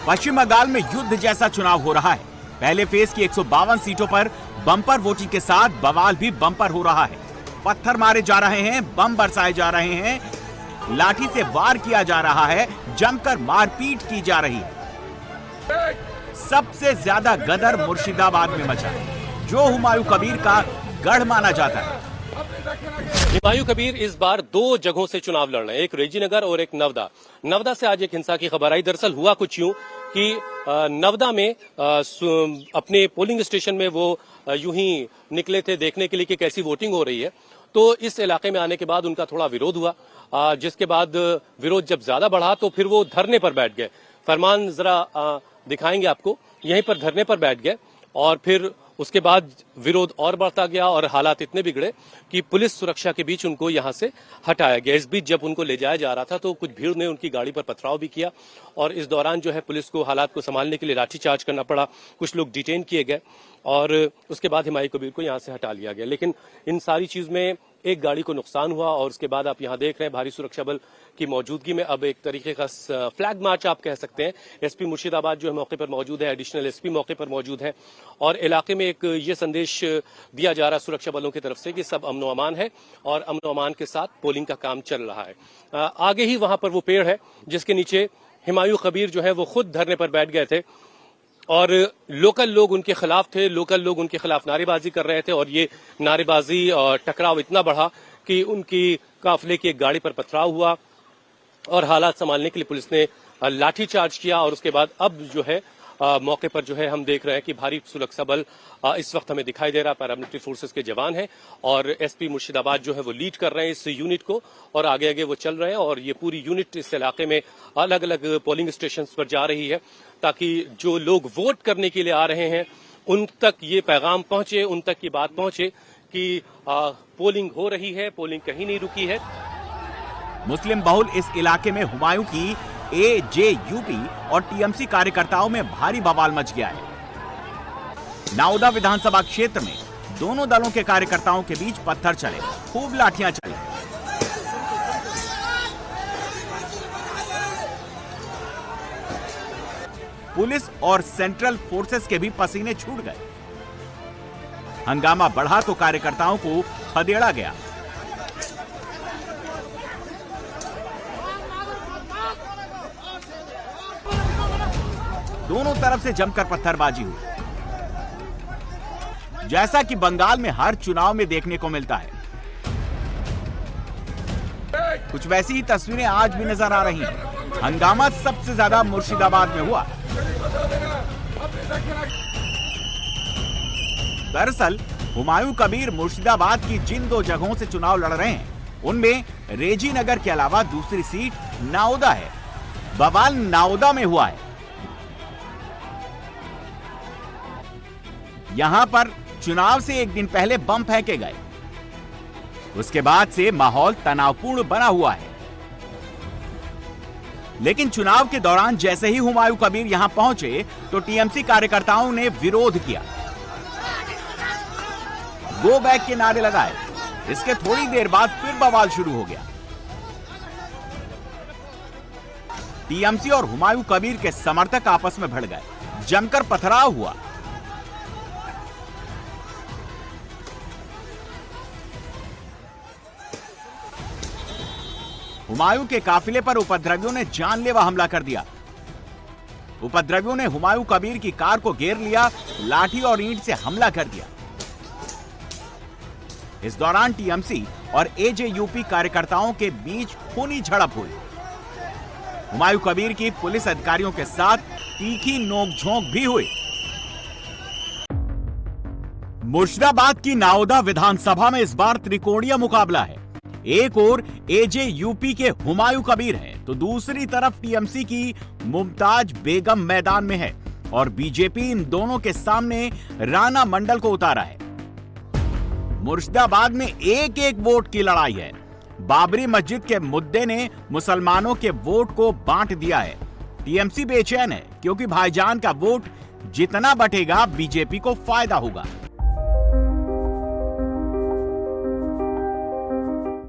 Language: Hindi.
पश्चिम बंगाल में युद्ध जैसा चुनाव हो रहा है। पहले फेज की 152 सीटों पर बम्पर वोटिंग के साथ बवाल भी बम्पर हो रहा है। पत्थर मारे जा रहे हैं, बम बरसाए जा रहे हैं, लाठी से वार किया जा रहा है, जमकर मारपीट की जा रही है। सबसे ज्यादा गदर मुर्शिदाबाद में मचा है, जो हुमायूं कबीर का गढ़ माना जाता है। हुमायूं कबीर इस बार दो जगहों से चुनाव लड़ रहे हैं, एक रेजीनगर और एक नवदा। नवदा से आज एक हिंसा की खबर आई। दरअसल हुआ कुछ यूं कि नवदा में अपने पोलिंग स्टेशन में वो यूं ही निकले थे देखने के लिए कि कैसी वोटिंग हो रही है। तो इस इलाके में आने के बाद उनका थोड़ा विरोध हुआ, जिसके बाद विरोध जब ज्यादा बढ़ा तो फिर वो धरने पर बैठ गए। फरमान जरा दिखाएंगे आपको, यहीं पर धरने पर बैठ गए और फिर उसके बाद विरोध और बढ़ता गया और हालात इतने बिगड़े कि पुलिस सुरक्षा के बीच उनको यहां से हटाया गया। इस बीच जब उनको ले जाया जा रहा था तो कुछ भीड़ ने उनकी गाड़ी पर पथराव भी किया और इस दौरान जो है पुलिस को हालात को संभालने के लिए लाठीचार्ज करना पड़ा। कुछ लोग डिटेन किए गए और उसके बाद हुमायूं कबीर को यहां से हटा लिया गया। लेकिन इन सारी चीज में एक गाड़ी को नुकसान हुआ और उसके बाद आप यहां देख रहे हैं भारी सुरक्षा बल की मौजूदगी में अब एक तरीके का फ्लैग मार्च आप कह सकते हैं। एसपी मुर्शिदाबाद जो है मौके पर मौजूद है, एडिशनल एसपी मौके पर मौजूद है और इलाके में एक ये संदेश दिया जा रहा है सुरक्षा बलों की तरफ से कि सब अमनो अमान है और अमनो अमान के साथ पोलिंग का काम चल रहा है। आगे ही वहां पर वो पेड़ है जिसके नीचे हुमायूं कबीर जो है वो खुद धरने पर बैठ गए थे और लोकल लोग उनके खिलाफ थे, लोकल लोग उनके खिलाफ नारेबाजी कर रहे थे और ये नारेबाजी और टकराव इतना बढ़ा कि उनकी काफिले की एक गाड़ी पर पथराव हुआ और हालात संभालने के लिए पुलिस ने लाठीचार्ज किया और उसके बाद अब जो है मौके पर जो है हम देख रहे हैं कि भारी सुरक्षा बल इस वक्त हमें दिखाई दे रहा है। पैरामिलिट्री फोर्सेस के जवान हैं और एसपी मुर्शिदाबाद जो है वो लीड कर रहे हैं इस यूनिट को और आगे आगे वो चल रहे हैं और ये पूरी यूनिट इस इलाके में अलग अलग पोलिंग स्टेशन पर जा रही है ताकि जो लोग वोट करने के लिए आ रहे हैं उन तक ये पैगाम पहुंचे, उन तक ये बात पहुंचे कि पोलिंग हो रही है, पोलिंग कहीं नहीं रुकी है। मुस्लिम बहुल इस इलाके में हुमायूं की एजेयूपी और टीएमसी कार्यकर्ताओं में भारी बवाल मच गया है। नाउदा विधानसभा क्षेत्र में दोनों दलों के कार्यकर्ताओं के बीच पत्थर चले, खूब लाठियां चली। पुलिस और सेंट्रल फोर्सेस के भी पसीने छूट गए। हंगामा बढ़ा तो कार्यकर्ताओं को खदेड़ा गया। दोनों तरफ से जमकर पत्थरबाजी हुई, जैसा कि बंगाल में हर चुनाव में देखने को मिलता है। कुछ वैसी ही तस्वीरें आज भी नजर आ रही हैं। हंगामा सबसे ज्यादा मुर्शिदाबाद में हुआ। दरअसल हुमायूं कबीर मुर्शिदाबाद की जिन दो जगहों से चुनाव लड़ रहे हैं उनमें रेजीनगर के अलावा दूसरी सीट नाउदा है। बवाल नाउदा में हुआ है। यहां पर चुनाव से एक दिन पहले बम फेंके गए, उसके बाद से माहौल तनावपूर्ण बना हुआ है। लेकिन चुनाव के दौरान जैसे ही हुमायूं कबीर यहां पहुंचे तो टीएमसी कार्यकर्ताओं ने विरोध किया, गो बैक के नारे लगाए। इसके थोड़ी देर बाद फिर बवाल शुरू हो गया। टीएमसी और हुमायूं कबीर के समर्थक आपस में भिड़ गए, जमकर पथराव हुआ। हुमायूं के काफिले पर उपद्रवियों ने जानलेवा हमला कर दिया। उपद्रवियों ने हुमायूं कबीर की कार को घेर लिया, लाठी और ईंट से हमला कर दिया। इस दौरान टीएमसी और एजेयूपी कार्यकर्ताओं के बीच खूनी झड़प हुई। हुमायूं कबीर की पुलिस अधिकारियों के साथ तीखी नोकझोंक भी हुई। मुर्शिदाबाद की नाउदा विधानसभा में इस बार त्रिकोणीय मुकाबला है। एक ओर एजेयूपी के हुमायूं कबीर हैं, तो दूसरी तरफ टीएमसी की मुमताज बेगम मैदान में है और बीजेपी इन दोनों के सामने राणा मंडल को उतारा है। मुर्शिदाबाद में एक एक वोट की लड़ाई है। बाबरी मस्जिद के मुद्दे ने मुसलमानों के वोट को बांट दिया है। टीएमसी बेचैन है क्योंकि भाईजान का वोट जितना बटेगा बीजेपी को फायदा होगा।